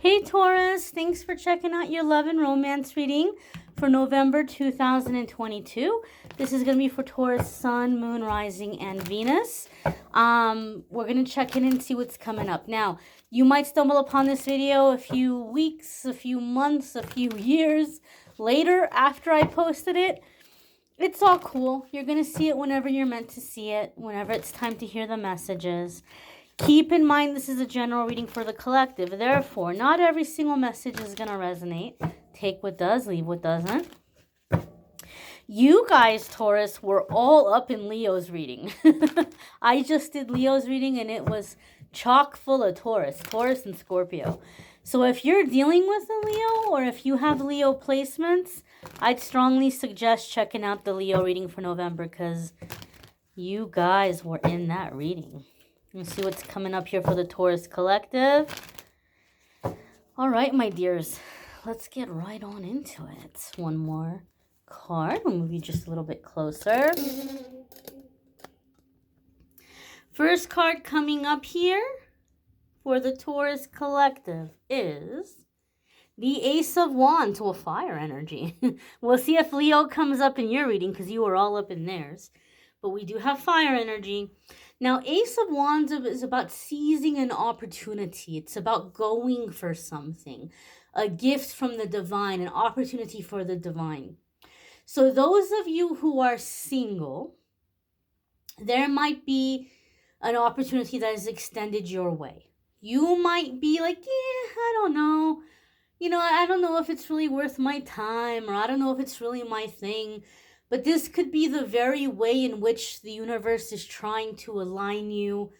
Hey Taurus, thanks for checking out your love and romance reading for November 2022. This is going to be for Taurus, Sun, Moon, Rising, and Venus. We're going to check in and see what's coming up. Now, you might stumble upon this video a few weeks, a few months, a few years later after I posted it. It's all cool. You're going to see it whenever you're meant to see it, whenever it's time to hear the messages. Keep in mind this is a general reading for the collective. Therefore, not every single message is going to resonate. Take what does, leave what doesn't. You guys, Taurus, were all up in Leo's reading. I just did Leo's reading and it was chock full of Taurus and Scorpio. So if you're dealing with a Leo or if you have Leo placements, I'd strongly suggest checking out the Leo reading for November because you guys were in that reading. Let's see what's coming up here for the Taurus collective. All right, my dears, let's get right on into it. One more card. We'll move you just a little bit closer. First card coming up here for the Taurus collective is the Ace of Wands, or fire energy. We'll see if Leo comes up in your reading because you were all up in theirs. But we do have fire energy. Now, Ace of Wands is about seizing an opportunity. It's about going for something, a gift from the divine, an opportunity for the divine. So those of you who are single, there might be an opportunity that is extended your way. You might be like, yeah, I don't know. I don't know if it's really worth my time, or I don't know if it's really my thing. But this could be the very way in which the universe is trying to align you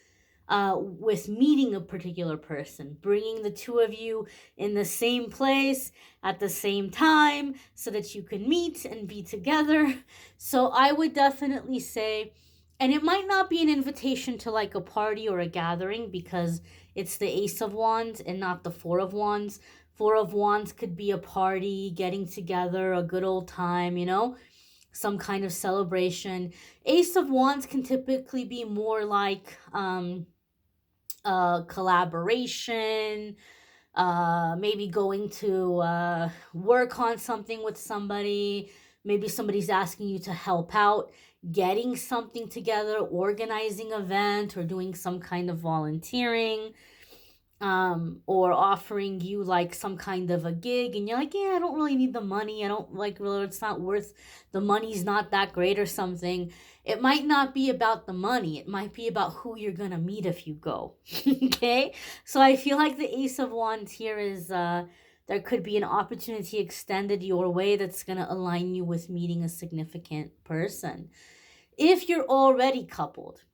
with meeting a particular person, bringing the two of you in the same place at the same time so that you can meet and be together. So I would definitely say, and it might not be an invitation to like a party or a gathering because it's the Ace of Wands and not the Four of Wands. Four of Wands could be a party, getting together, a good old time, some kind of celebration. Ace of Wands can typically be more like collaboration, maybe going to work on something with somebody. Maybe somebody's asking you to help out, getting something together, organizing an event, or doing some kind of volunteering. Or offering you like some kind of a gig and you're like, yeah, I don't really need the money. I don't like, really, it's not worth, the money's not that great or something. It might not be about the money. It might be about who you're going to meet if you go. Okay. So I feel like the Ace of Wands here is, there could be an opportunity extended your way that's going to align you with meeting a significant person. If you're already coupled,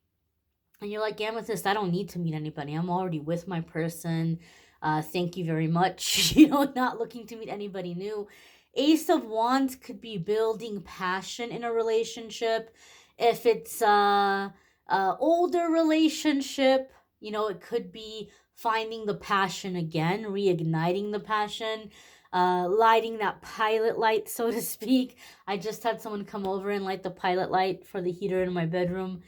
and you're like, Amethyst, I don't need to meet anybody. I'm already with my person. Thank you very much. Not looking to meet anybody new. Ace of Wands could be building passion in a relationship. If it's a older relationship, it could be finding the passion again, reigniting the passion, lighting that pilot light, so to speak. I just had someone come over and light the pilot light for the heater in my bedroom.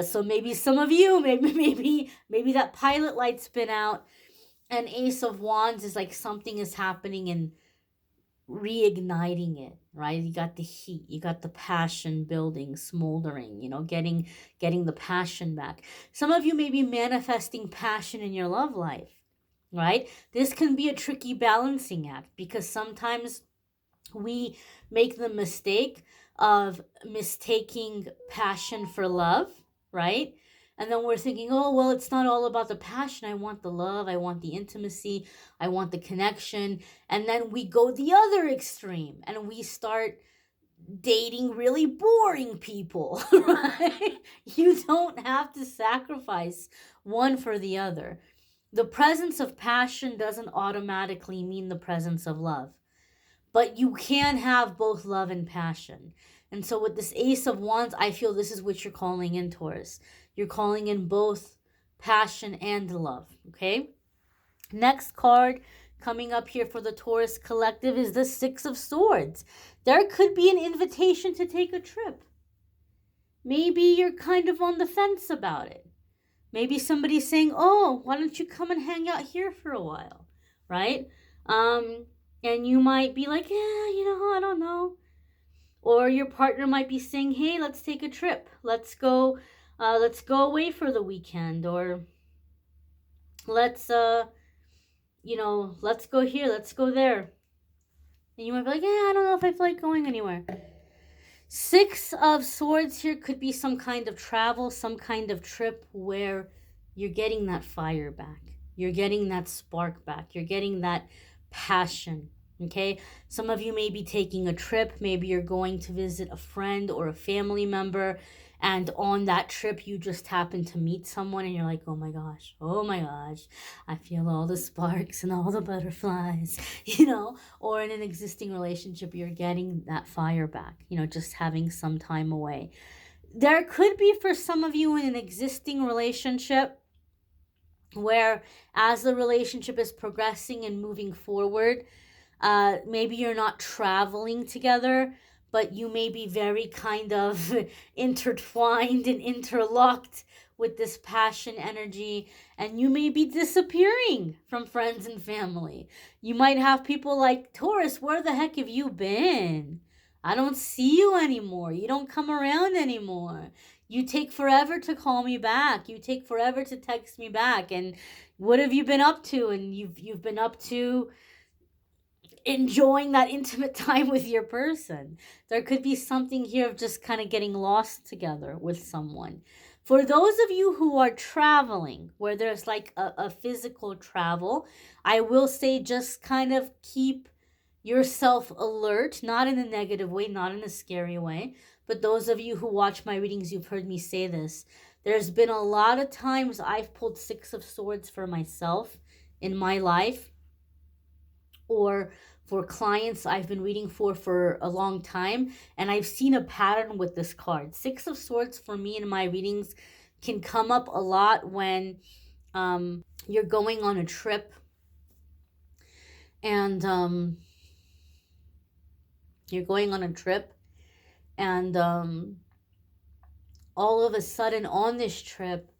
So maybe some of you, maybe that pilot light's been out, and Ace of Wands is like something is happening and reigniting it, right? You got the heat, you got the passion building, smoldering, getting the passion back. Some of you may be manifesting passion in your love life, right? This can be a tricky balancing act because sometimes we make the mistake of mistaking passion for love, right? And then we're thinking, oh, well, it's not all about the passion. I want the love. I want the intimacy. I want the connection. And then we go the other extreme and we start dating really boring people, right? You don't have to sacrifice one for the other. The presence of passion doesn't automatically mean the presence of love. But you can have both love and passion. And so with this Ace of Wands, I feel this is what you're calling in, Taurus. You're calling in both passion and love, okay? Next card coming up here for the Taurus collective is the Six of Swords. There could be an invitation to take a trip. Maybe you're kind of on the fence about it. Maybe somebody's saying, oh, why don't you come and hang out here for a while? right? And you might be like, yeah, I don't know. Or your partner might be saying, hey, let's take a trip. Let's go away for the weekend. Or let's, let's go here, let's go there. And you might be like, yeah, I don't know if I feel like going anywhere. Six of Swords here could be some kind of travel, some kind of trip where you're getting that fire back. You're getting that spark back. You're getting that passion. Okay? Some of you may be taking a trip. Maybe you're going to visit a friend or a family member. And on that trip, you just happen to meet someone and you're like, oh my gosh, I feel all the sparks and all the butterflies, or in an existing relationship, you're getting that fire back, just having some time away. There could be for some of you in an existing relationship where as the relationship is progressing and moving forward, maybe you're not traveling together, but you may be very kind of intertwined and interlocked with this passion energy, and you may be disappearing from friends and family. You might have people like, Taurus, where the heck have you been? I don't see you anymore. You don't come around anymore. You take forever to call me back. You take forever to text me back. And what have you been up to? And you've been up to enjoying that intimate time with your person. There could be something here of just kind of getting lost together with someone. For those of you who are traveling, where there's like a physical travel, I will say just kind of keep yourself alert, not in a negative way, not in a scary way. But those of you who watch my readings, you've heard me say this. There's been a lot of times I've pulled Six of Swords for myself in my life, or for clients I've been reading for a long time, and I've seen a pattern with this card. Six of Swords for me in my readings can come up a lot when you're going on a trip and all of a sudden on this trip,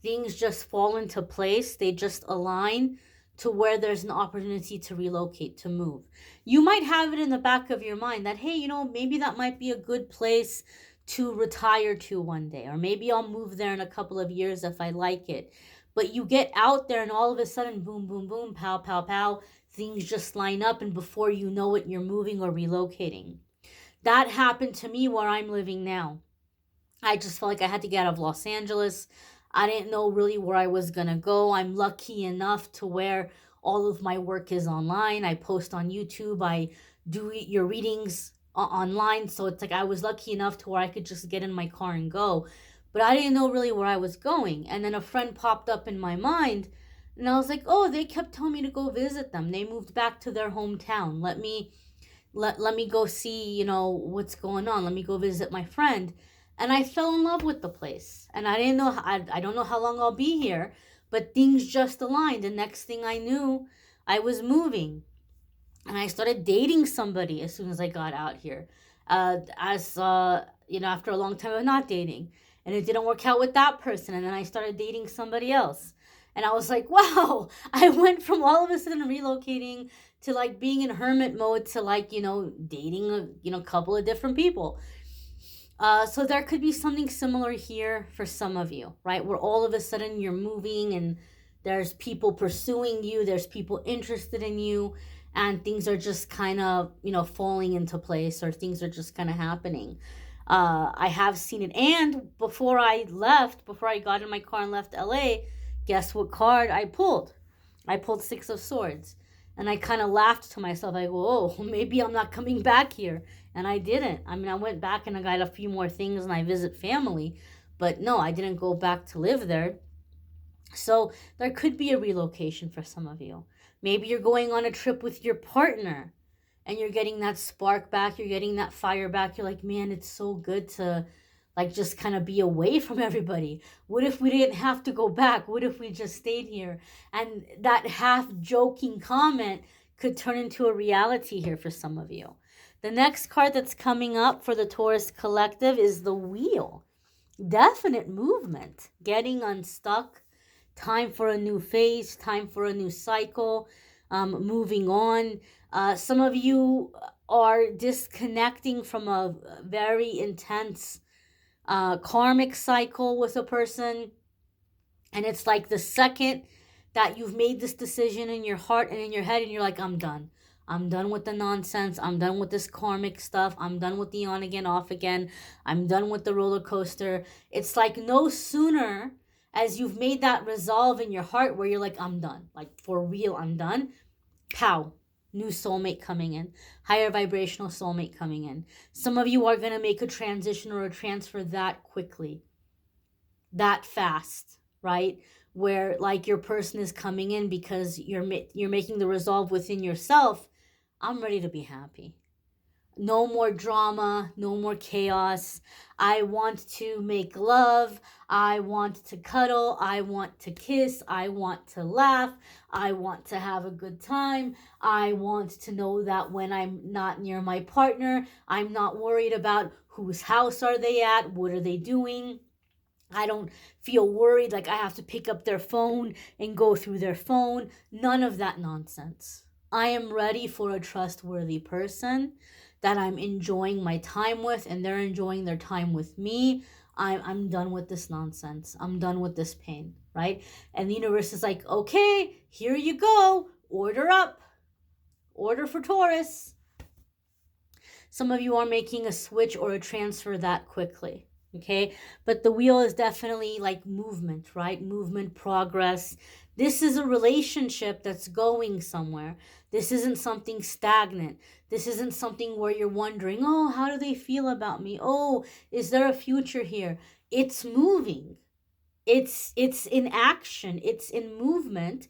things just fall into place. They just align to where there's an opportunity to relocate, to move. You might have it in the back of your mind that, hey, maybe that might be a good place to retire to one day, or maybe I'll move there in a couple of years if I like it. But you get out there and all of a sudden, boom, boom, boom, pow, pow, pow, things just line up, and before you know it, you're moving or relocating. That happened to me where I'm living now. I just felt like I had to get out of Los Angeles. I didn't know really where I was going to go. I'm lucky enough to where all of my work is online. I post on YouTube. I do your readings online. So it's like I was lucky enough to where I could just get in my car and go. But I didn't know really where I was going. And then a friend popped up in my mind. And I was like, oh, they kept telling me to go visit them. They moved back to their hometown. Let me go see, what's going on. Let me go visit my friend. And I fell in love with the place. And I didn't know, I don't know how long I'll be here, but things just aligned. The next thing I knew, I was moving. And I started dating somebody as soon as I got out here. After a long time of not dating. And it didn't work out with that person. And then I started dating somebody else. And I was like, wow, I went from all of a sudden relocating to like being in hermit mode to like, dating a couple of different people. So there could be something similar here for some of you, right? Where all of a sudden you're moving and there's people pursuing you, there's people interested in you, and things are just kind of, falling into place, or things are just kind of happening. I have seen it. And before I got in my car and left LA, guess what card I pulled? I pulled Six of Swords. And I kind of laughed to myself. I go, oh, maybe I'm not coming back here. And I didn't. I mean, I went back and I got a few more things and I visit family. But no, I didn't go back to live there. So there could be a relocation for some of you. Maybe you're going on a trip with your partner and you're getting that spark back. You're getting that fire back. You're like, man, it's so good to like just kind of be away from everybody. What if we didn't have to go back? What if we just stayed here? And that half joking comment could turn into a reality here for some of you. The next card that's coming up for the Taurus collective is the Wheel. Definite movement, getting unstuck, time for a new phase, time for a new cycle. moving on. Some of you are disconnecting from a very intense karmic cycle with a person. And it's like the second that you've made this decision in your heart and in your head, and you're like, I'm done. I'm done with the nonsense. I'm done with this karmic stuff. I'm done with the on again, off again. I'm done with the roller coaster. It's like no sooner as you've made that resolve in your heart where you're like, I'm done. Like, for real, I'm done. Pow. New soulmate coming in. Higher vibrational soulmate coming in. Some of you are going to make a transition or a transfer that quickly, that fast, right? Where like your person is coming in because you're making the resolve within yourself. I'm ready to be happy. No more drama, no more chaos. I want to make love. I want to cuddle. I want to kiss. I want to laugh. I want to have a good time. I want to know that when I'm not near my partner, I'm not worried about whose house are they at, what are they doing. I don't feel worried like I have to pick up their phone and go through their phone. None of that nonsense. I am ready for a trustworthy person that I'm enjoying my time with, and they're enjoying their time with me. I'm done with this nonsense. I'm done with this pain, right? And the universe is like, okay, here you go. Order up. Order for Taurus. Some of you are making a switch or a transfer that quickly. Okay, but the wheel is definitely like movement, right? Movement, progress. This is a relationship that's going somewhere. This isn't something stagnant. This isn't something where you're wondering, oh, how do they feel about me? Oh, is there a future here? It's moving. It's in action. It's in movement.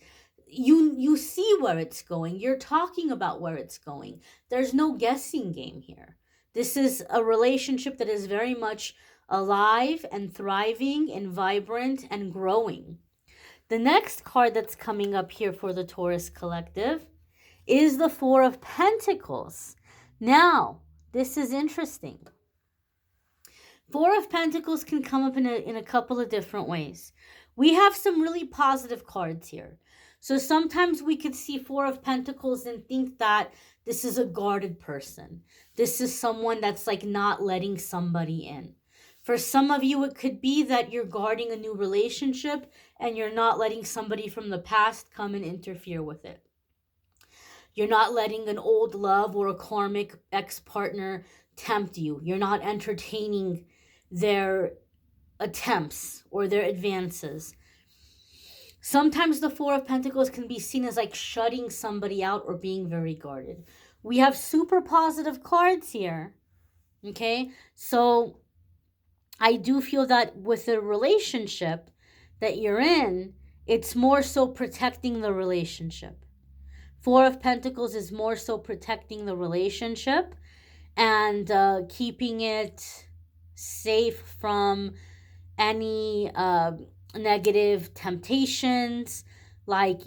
You see where it's going. You're talking about where it's going. There's no guessing game here. This is a relationship that is very much alive and thriving and vibrant and growing. The next card that's coming up here for the Taurus collective is the Four of Pentacles. Now, this is interesting. Four of Pentacles can come up in a couple of different ways. We have some really positive cards here. So sometimes we could see Four of Pentacles and think that this is a guarded person. This is someone that's like not letting somebody in. For some of you, it could be that you're guarding a new relationship and you're not letting somebody from the past come and interfere with it. You're not letting an old love or a karmic ex-partner tempt you. You're not entertaining their attempts or their advances. Sometimes the Four of Pentacles can be seen as like shutting somebody out or being very guarded. We have super positive cards here. Okay, so I do feel that with the relationship that you're in, it's more so protecting the relationship. Four of Pentacles is more so protecting the relationship and keeping it safe from any negative temptations, like,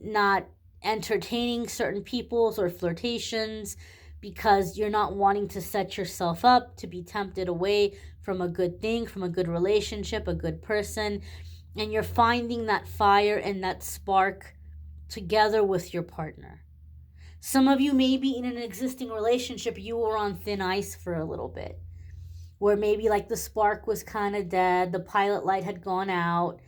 not entertaining certain people's or flirtations, because you're not wanting to set yourself up to be tempted away from a good thing, from a good relationship, a good person. And you're finding that fire and that spark together with your partner. Some of you may be in an existing relationship, you were on thin ice for a little bit, where maybe like the spark was kind of dead, the pilot light had gone out,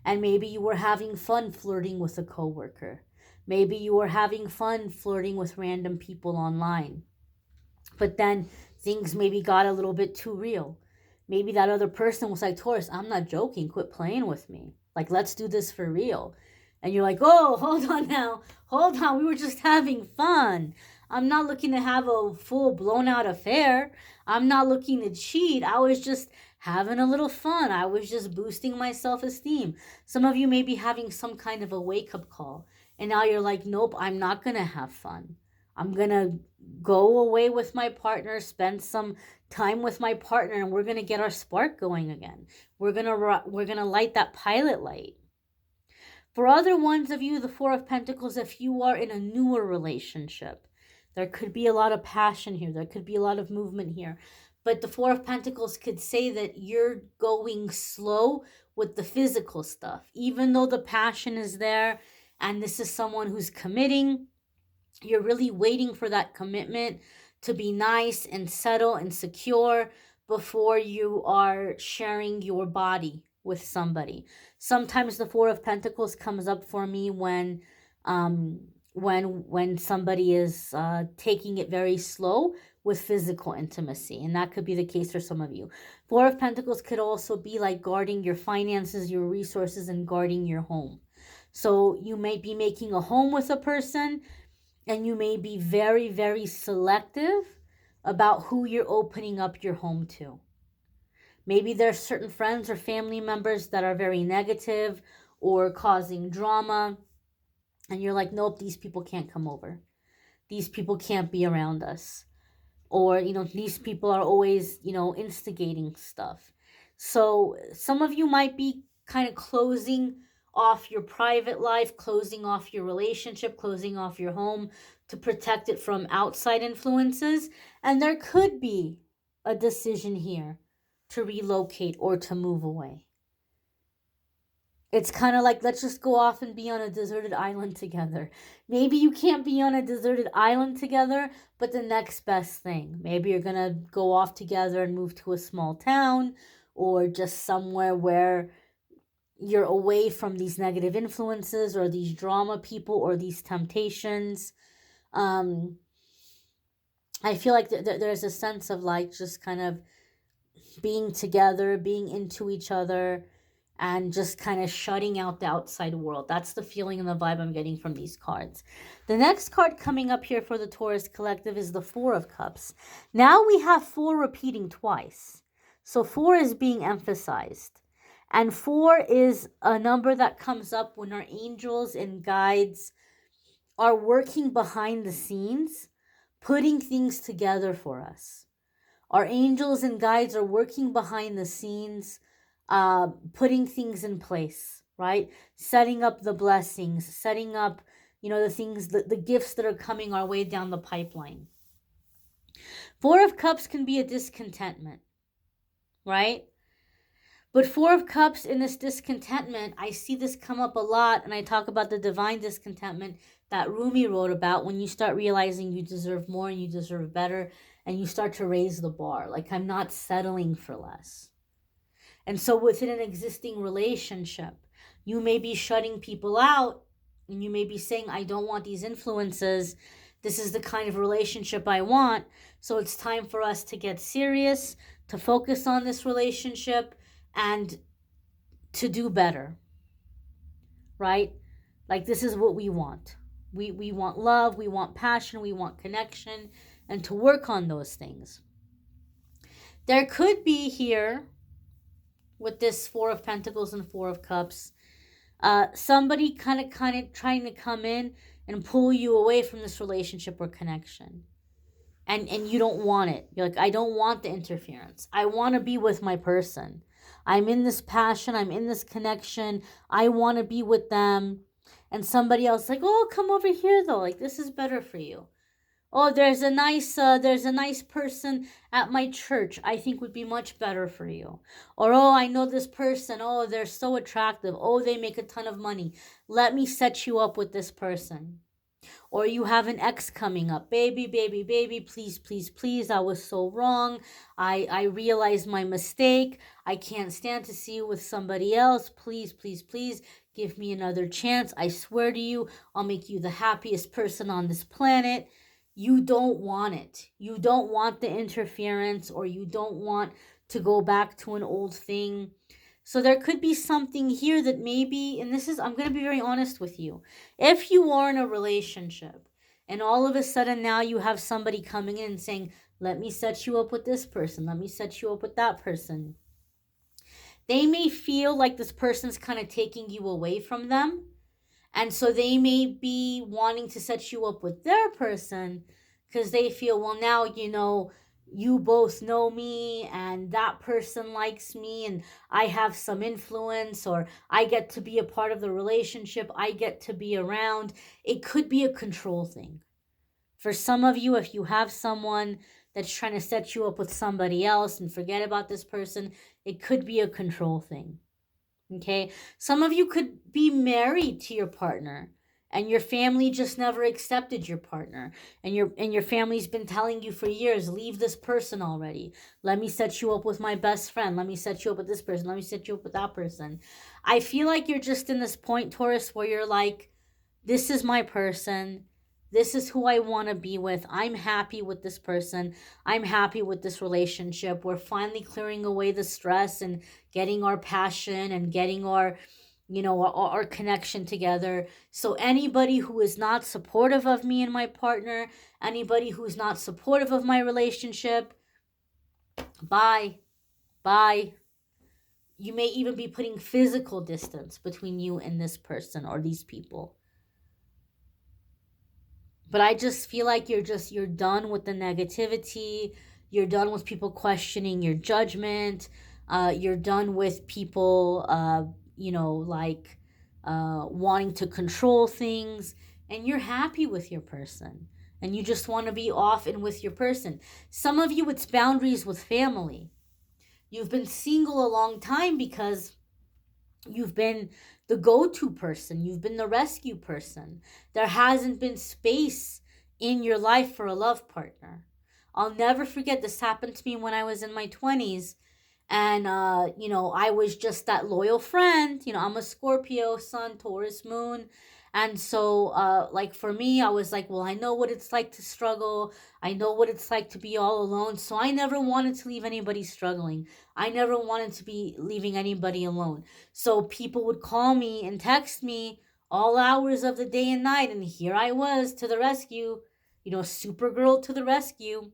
and maybe you were having fun flirting with a coworker. Maybe you were having fun flirting with random people online. But then things maybe got a little bit too real. Maybe that other person was like, Taurus, I'm not joking. Quit playing with me. Like, let's do this for real. And you're like, oh, hold on now. Hold on. We were just having fun. I'm not looking to have a full blown out affair. I'm not looking to cheat. I was just having a little fun. I was just boosting my self-esteem. Some of you may be having some kind of a wake-up call. And now you're like, nope, I'm not going to have fun. I'm going to go away with my partner, spend some time with my partner, and we're going to get our spark going again. We're going to light that pilot light. For other ones of you, the Four of Pentacles, if you are in a newer relationship, there could be a lot of passion here. There could be a lot of movement here. But the Four of Pentacles could say that you're going slow with the physical stuff. Even though the passion is there and this is someone who's committing. You're really waiting for that commitment to be nice and settle and secure before you are sharing your body with somebody. Sometimes the Four of Pentacles comes up for me um when somebody is taking it very slow with physical intimacy, and that could be the case for some of you. Four of Pentacles could also be like guarding your finances, your resources, and guarding your home. So you may be making a home with a person, and you may be very, very selective about who you're opening up your home to. Maybe there's certain friends or family members that are very negative or causing drama, and you're like, nope, these people can't come over. These people can't be around us. Or, these people are always, instigating stuff. So some of you might be kind of closing off your private life, closing off your relationship, closing off your home to protect it from outside influences. And there could be a decision here to relocate or to move away. It's kind of like, let's just go off and be on a deserted island together. Maybe you can't be on a deserted island together, but the next best thing. Maybe you're going to go off together and move to a small town, or just somewhere where you're away from these negative influences or these drama people or these temptations. I feel like there's a sense of like just kind of being together, being into each other, and just kind of shutting out the outside world. That's the feeling and the vibe I'm getting from these cards. The next card coming up here for the Taurus collective is the Four of Cups. Now we have 4 repeating twice. So 4 is being emphasized. And 4 is a number that comes up when our angels and guides are working behind the scenes, putting things together for us. Our angels and guides are working behind the scenes, putting things in place, right? Setting up the blessings, setting up, the things, the gifts that are coming our way down the pipeline. 4 of Cups can be a discontentment, right? But 4 of Cups in this discontentment, I see this come up a lot, and I talk about the divine discontentment that Rumi wrote about, when you start realizing you deserve more and you deserve better, and you start to raise the bar. Like, I'm not settling for less. And so within an existing relationship, you may be shutting people out, and you may be saying, I don't want these influences. This is the kind of relationship I want. So it's time for us to get serious, to focus on this relationship, and to do better, right? Like, this is what we want. We want love, we want passion, we want connection, and to work on those things. There could be here, with this 4 of Pentacles and 4 of Cups, somebody kind of trying to come in and pull you away from this relationship or connection. And you don't want it. You're like, I don't want the interference. I want to be with my person. I'm in this passion. I'm in this connection. I want to be with them. And somebody else like, oh, come over here though. Like, this is better for you. Oh, there's a nice person at my church I think would be much better for you. Or, oh, I know this person. Oh, they're so attractive. Oh, they make a ton of money. Let me set you up with this person. Or you have an ex coming up. Baby, baby, baby, please, please, please. I was so wrong. I realized my mistake. I can't stand to see you with somebody else. Please, please, please give me another chance. I swear to you, I'll make you the happiest person on this planet. You don't want it. You don't want the interference, or you don't want to go back to an old thing. So there could be something here that maybe, and I'm going to be very honest with you. If you are in a relationship and all of a sudden now you have somebody coming in and saying, let me set you up with this person, let me set you up with that person, they may feel like this person's kind of taking you away from them. And so they may be wanting to set you up with their person because they feel, well, now, you both know me and that person likes me and I have some influence, or I get to be a part of the relationship. I get to be around. It could be a control thing. For some of you, if you have someone that's trying to set you up with somebody else and forget about this person, it could be a control thing. Okay, some of you could be married to your partner and your family just never accepted your partner, and your family's been telling you for years, leave this person already. Let me set you up with my best friend. Let me set you up with this person. Let me set you up with that person. I feel like you're just in this point, Taurus, where you're like, this is my person. This is who I want to be with. I'm happy with this person. I'm happy with this relationship. We're finally clearing away the stress and getting our passion and getting our, our connection together. So anybody who is not supportive of me and my partner, anybody who's not supportive of my relationship, bye. Bye. You may even be putting physical distance between you and this person or these people. But I just feel like you're done with the negativity. You're done with people questioning your judgment. You're done with people, wanting to control things. And you're happy with your person. And you just want to be off and with your person. Some of you, it's boundaries with family. You've been single a long time because you've been the go-to person. You've been the rescue person. There hasn't been space in your life for a love partner. I'll never forget, this happened to me when I was in my 20s. And, I was just that loyal friend. I'm a Scorpio, Sun, Taurus, Moon. And so, for me, I was like, well, I know what it's like to struggle. I know what it's like to be all alone. So I never wanted to leave anybody struggling. I never wanted to be leaving anybody alone. So people would call me and text me all hours of the day and night. And here I was to the rescue, Supergirl to the rescue.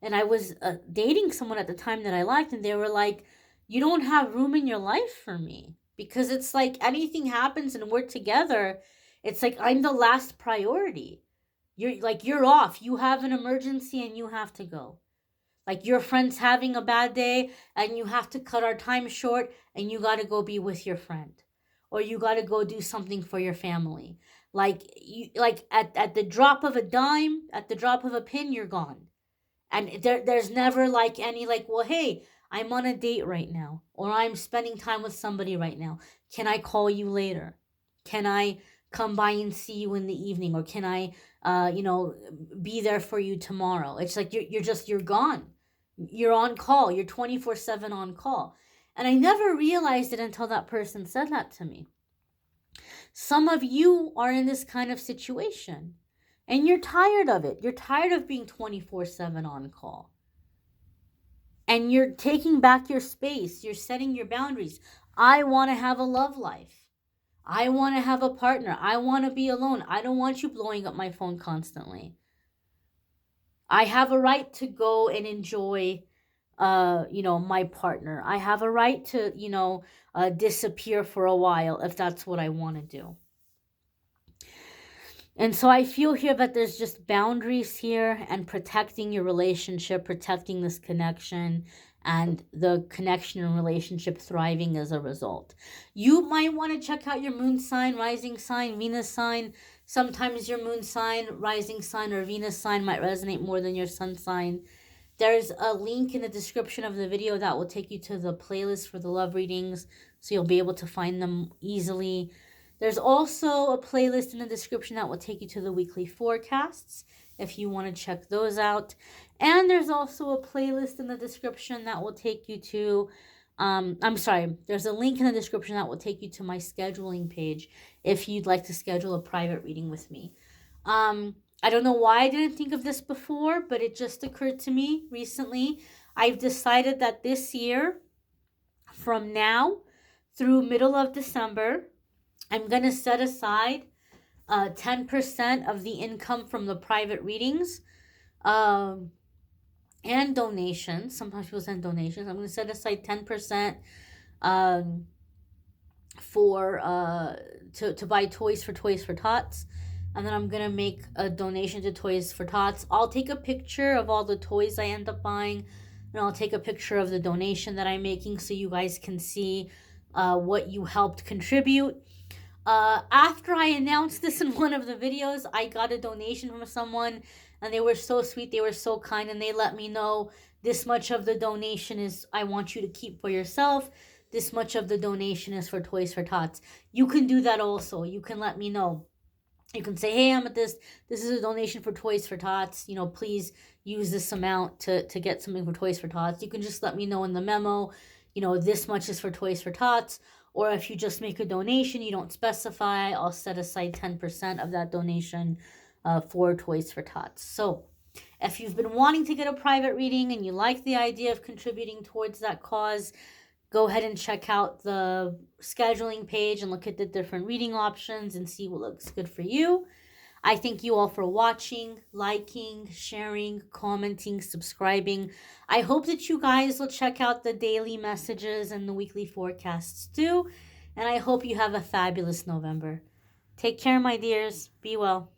And I was dating someone at the time that I liked, and they were like, you don't have room in your life for me. Because it's like anything happens and we're together, it's like I'm the last priority. You're off. You have an emergency and you have to go. Like your friend's having a bad day and you have to cut our time short and you got to go be with your friend. Or you got to go do something for your family. At the drop of a dime, at the drop of a pin, you're gone. And there's never any well, hey, I'm on a date right now, or I'm spending time with somebody right now. Can I call you later? Can I come by and see you in the evening? Or can I, be there for you tomorrow? It's like you're gone. You're on call. You're 24/7 on call. And I never realized it until that person said that to me. Some of you are in this kind of situation. And you're tired of it. You're tired of being 24/7 on call. And you're taking back your space. You're setting your boundaries. I want to have a love life. I want to have a partner. I want to be alone. I don't want you blowing up my phone constantly. I have a right to go and enjoy, my partner. I have a right to, disappear for a while if that's what I want to do. And so I feel here that there's just boundaries here and protecting your relationship, protecting this connection, and the connection and relationship thriving as a result. You might want to check out your moon sign, rising sign, Venus sign. Sometimes your moon sign, rising sign, or Venus sign might resonate more than your sun sign. There's a link in the description of the video that will take you to the playlist for the love readings, so you'll be able to find them easily. There's also a playlist in the description that will take you to the weekly forecasts if you want to check those out. And there's also a playlist in the description that will take you to, there's a link in the description that will take you to my scheduling page if you'd like to schedule a private reading with me. I don't know why I didn't think of this before, but it just occurred to me recently. I've decided that this year, from now through middle of December, I'm going to set aside 10% of the income from the private readings and donations. Sometimes people send donations. I'm going to set aside 10% to buy toys for Tots. And then I'm going to make a donation to Toys for Tots. I'll take a picture of all the toys I end up buying. And I'll take a picture of the donation that I'm making so you guys can see what you helped contribute. After I announced this in one of the videos, I got a donation from someone, and they were so sweet, they were so kind, and they let me know this much of the donation is I want you to keep for yourself, this much of the donation is for Toys for Tots. You can do that also. You can let me know. You can say, hey, I'm at this. This is a donation for Toys for Tots. Please use this amount to get something for Toys for Tots. You can just let me know in the memo, this much is for Toys for Tots. Or if you just make a donation, you don't specify, I'll set aside 10% of that donation for Toys for Tots. So if you've been wanting to get a private reading and you like the idea of contributing towards that cause, go ahead and check out the scheduling page and look at the different reading options and see what looks good for you. I thank you all for watching, liking, sharing, commenting, subscribing. I hope that you guys will check out the daily messages and the weekly forecasts too. And I hope you have a fabulous November. Take care, my dears. Be well.